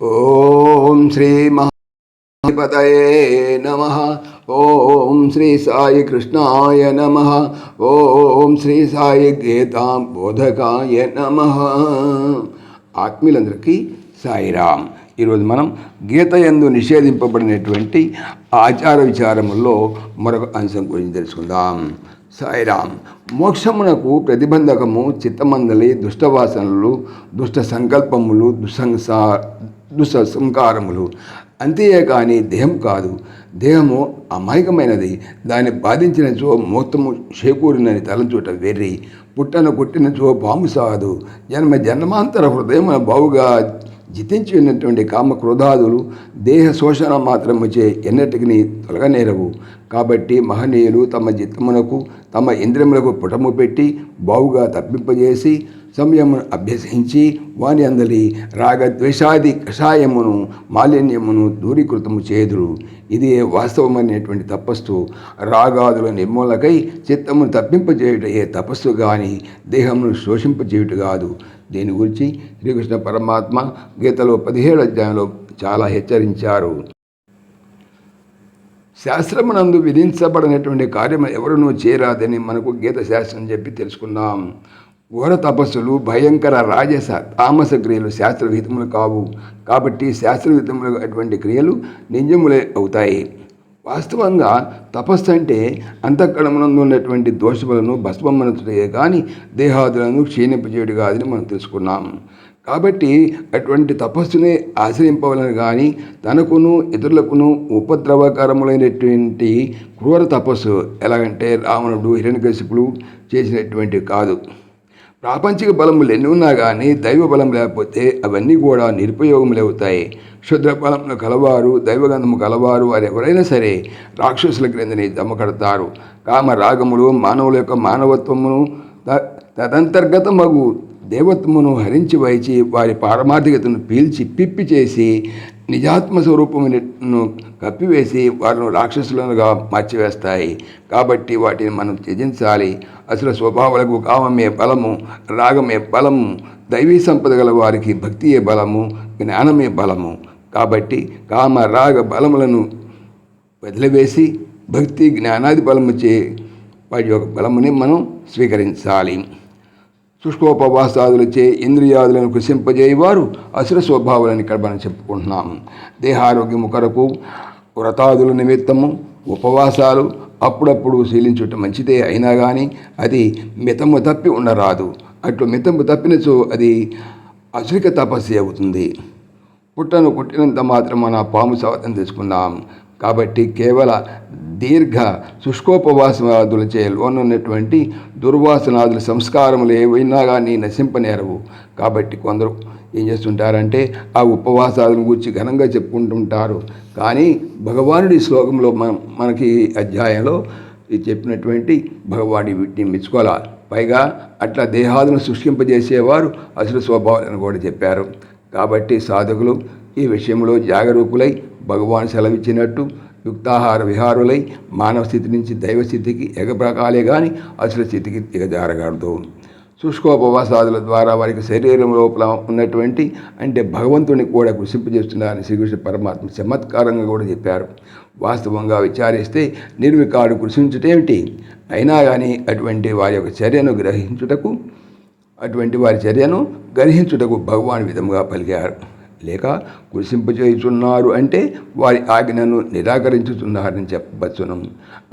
ఓం శ్రీ మహాపతయే నమః. ఓం శ్రీ సాయి కృష్ణాయ నమః. ఓం శ్రీ సాయి గీతాం బోధకాయ నమః. ఆత్మీయులందరికీ సాయిరామ్. ఈరోజు మనం గీత యందు నిషేధింపబడినటువంటి ఆచార విచారముల్లో మరొక అంశం గురించి తెలుసుకుందాం. సాయిరామ్. మోక్షమునకు ప్రతిబంధకము చిత్తమందలి దుష్టవాసనలు, దుష్ట సంకల్పములు, దుస్సంకారములు. అంతే కానీ దేహం కాదు. దేహము అమాయకమైనది. దాన్ని బాధించినచో మోక్షము చేకూరినని తలంచుట వెర్రి. పుట్టన కొట్టినచో పాము సాదు. జన్మాంతర హృదయమున బావుగా జితించి ఉన్నటువంటి కామక్రోధాదులు దేహ శోషణ మాత్రముచే ఎన్నటికి తొలగనేరవు. కాబట్టి మహనీయులు తమ చిత్తమునకు తమ ఇంద్రియములకు పుటము పెట్టి బావుగా తప్పింపజేసి సంయమును అభ్యసించి వాని అందలి రాగద్వేషాది కషాయమును మాలిన్యమును దూరీకృతము చేదురు. ఇది వాస్తవమైనటువంటి తపస్సు. రాగాదుల నిర్మూలకై చిత్తమును తప్పింపజేయుటయే తపస్సు కానీ దేహమును శోషింపజేయుట కాదు. దీని గురించి శ్రీకృష్ణ పరమాత్మ గీతలో 17వ అధ్యాయంలో చాలా హెచ్చరించారు. శాస్త్రమునందు విధించబడినటువంటి కార్యము ఎవరునూ చేరాదని మనకు గీత శాస్త్రం చెప్పి తెలుసుకున్నాం. ఘోర తపస్సులు, భయంకర రాజస తామస క్రియలు శాస్త్రవిహితములు కావు. కాబట్టి శాస్త్రవిహితములు అటువంటి క్రియలు నిజములే అవుతాయి. వాస్తవంగా తపస్సు అంటే అంతఃకరణమునందు ఉన్నటువంటి దోషములను భస్మమనచుటే కానీ దేహాదులను క్షీణింపజేయుడు కాదని మనం తెలుసుకున్నాం. కాబట్టి అటువంటి తపస్సునే ఆశ్రయింపవలను కానీ తనకును ఇతరులకును ఉపద్రవకరములైనటువంటి క్రూర తపస్సు ఎలాగంటే రావణుడు, హిరణ్యకశిపుడు చేసినటువంటి కాదు. ప్రాపంచిక బలములు ఎన్ని ఉన్నా కానీ దైవ బలం లేకపోతే అవన్నీ కూడా నిరుపయోగములు అవుతాయి. క్షుద్ర బలములు కలవారు, దైవగంధము కలవారు వారు ఎవరైనా సరే రాక్షసుల క్రిందని దమ్మకడతారు. కామ రాగములు మానవుల యొక్క మానవత్వమును తదంతర్గతమగు దేవత్వమును హరించి వైచి వారి పారమార్థికతను పీల్చి పిప్పి చేసి నిజాత్మ స్వరూపమును కప్పివేసి వారిని రాక్షసులుగా మార్చివేస్తాయి. కాబట్టి వాటిని మనం త్యజించాలి. అసలు స్వభావాలకు కామమే బలము, రాగమే బలము, దైవీ సంపద గల వారికి భక్తియే బలము, జ్ఞానమే బలము. కాబట్టి కామ రాగ బలములను వదిలివేసి భక్తి జ్ఞానాది బలముచే వాటి యొక్క బలముని మనం స్వీకరించాలి. శుష్కోపవాసాదులచే ఇంద్రియాదులను కృషింపజేయవారు అసుర స్వభావాలని ఇక్కడ మనం చెప్పుకుంటున్నాం. దేహారోగ్యము కొరకు వ్రతాదుల నిమిత్తము ఉపవాసాలు అప్పుడప్పుడు శీలించుట మంచిదే. అయినా కానీ అది మితము తప్పి ఉండరాదు. అట్లు మితము తప్పినచో అది అసురిక తపస్సు అవుతుంది. పుట్టను కుట్టినంత మాత్రం మన పాము సావతం తీసుకున్నాం. కాబట్టి కేవల దీర్ఘ శుష్కోపవాసాదులచే లోనున్నటువంటి దుర్వాసనాదుల సంస్కారములు ఏవైనా కానీ నశింపనేరవు. కాబట్టి కొందరు ఏం చేస్తుంటారంటే ఆ ఉపవాసాలను గురించి ఘనంగా చెప్పుకుంటుంటారు. కానీ భగవానుడి శ్లోకంలో మనకి అధ్యాయంలో చెప్పినటువంటి భగవానుడి వీటిని మెచ్చుకోవాలి. పైగా అట్లా దేహాదులను శుష్కింపజేసేవారు అసలు స్వభావాలను కూడా చెప్పారు. కాబట్టి సాధకులు ఈ విషయంలో జాగరూకులై భగవాన్ సెలవిచ్చినట్టు యుక్తాహార విహారులై మానవ స్థితి నుంచి దైవస్థితికి ఎగబ్రకాలే కానీ అసలు స్థితికి దిగజారగలదు. శుష్కోపవాసాదుల ద్వారా వారికి శరీరం లోపల ఉన్నటువంటి అంటే భగవంతుని కూడా కృషింపజేస్తున్నారని శ్రీకృష్ణ పరమాత్మ చమత్కారంగా కూడా చెప్పారు. వాస్తవంగా విచారిస్తే నిర్వికారు కృషించుటేమిటి? అయినా కానీ అటువంటి వారి యొక్క చర్యను గ్రహించుటకు భగవాన్ విధముగా పలికారు. లేక కృషింపజేయుచున్నారు అంటే వారి ఆజ్ఞను నిరాకరించుతున్నారని చెప్పవచ్చును.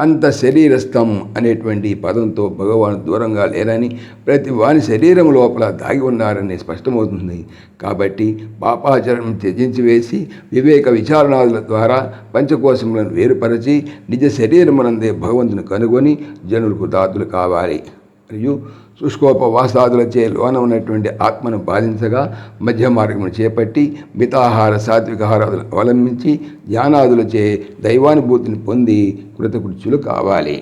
అంత శరీరస్థం అనేటువంటి పదంతో భగవాను దూరంగా లేరని, ప్రతి వాని శరీరం లోపల దాగి ఉన్నారని స్పష్టమవుతుంది. కాబట్టి పాపాచరణం త్యజించి వేసి వివేక విచారణాదుల ద్వారా పంచకోశములను వేరుపరచి నిజ శరీరమునందే భగవంతుని కనుగొని జనులకు దాతులు కావాలి. మరియు శుష్కోపవాసాదులచే లోన ఉన్నటువంటి ఆత్మను బాధించగా మధ్య మార్గమును చేపట్టి మితాహార సాత్వికాహారాదులను అవలంబించి ధ్యానాదులచే దైవానుభూతిని పొంది కృతకృత్యులు కావాలి.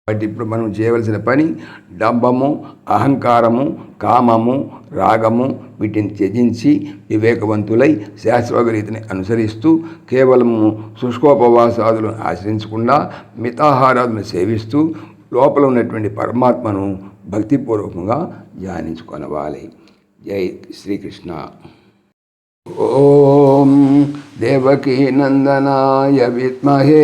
కాబట్టి ఇప్పుడు మనం చేయవలసిన పని డంబము, అహంకారము, కామము, రాగము వీటిని త్యజించి వివేకవంతులై శాస్త్రోగరీతిని అనుసరిస్తూ కేవలము శుష్కోపవాసాదులను ఆశ్రయించకుండా మితాహారాదులను సేవిస్తూ లోపల ఉన్నటువంటి పరమాత్మను భక్తిపూర్వకంగా ధ్యానించుకొనవాలి. జై శ్రీకృష్ణ. ఓ దేవకీ నందనాయ విద్మహే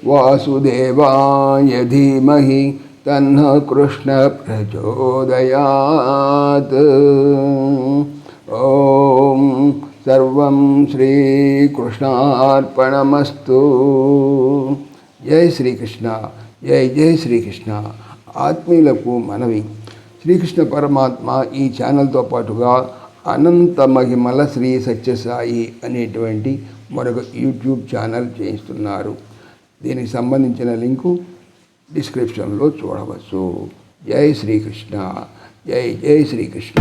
వాసుదేవాయ ధీమహి తన్న కృష్ణ ప్రచోదయాత్. ఓం సర్వం శ్రీకృష్ణార్పణమస్తు. జై శ్రీకృష్ణ, జై జై శ్రీకృష్ణ. ఆత్మీయులకు మనవి, శ్రీకృష్ణ పరమాత్మ ఈ ఛానల్తో పాటుగా అనంత మహిమల శ్రీ సత్యసాయి అనేటువంటి మరొక యూట్యూబ్ ఛానల్ చేయిస్తున్నారు. దీనికి సంబంధించిన లింకు డిస్క్రిప్షన్లో చూడవచ్చు. జై శ్రీకృష్ణ, జై జై శ్రీకృష్ణ.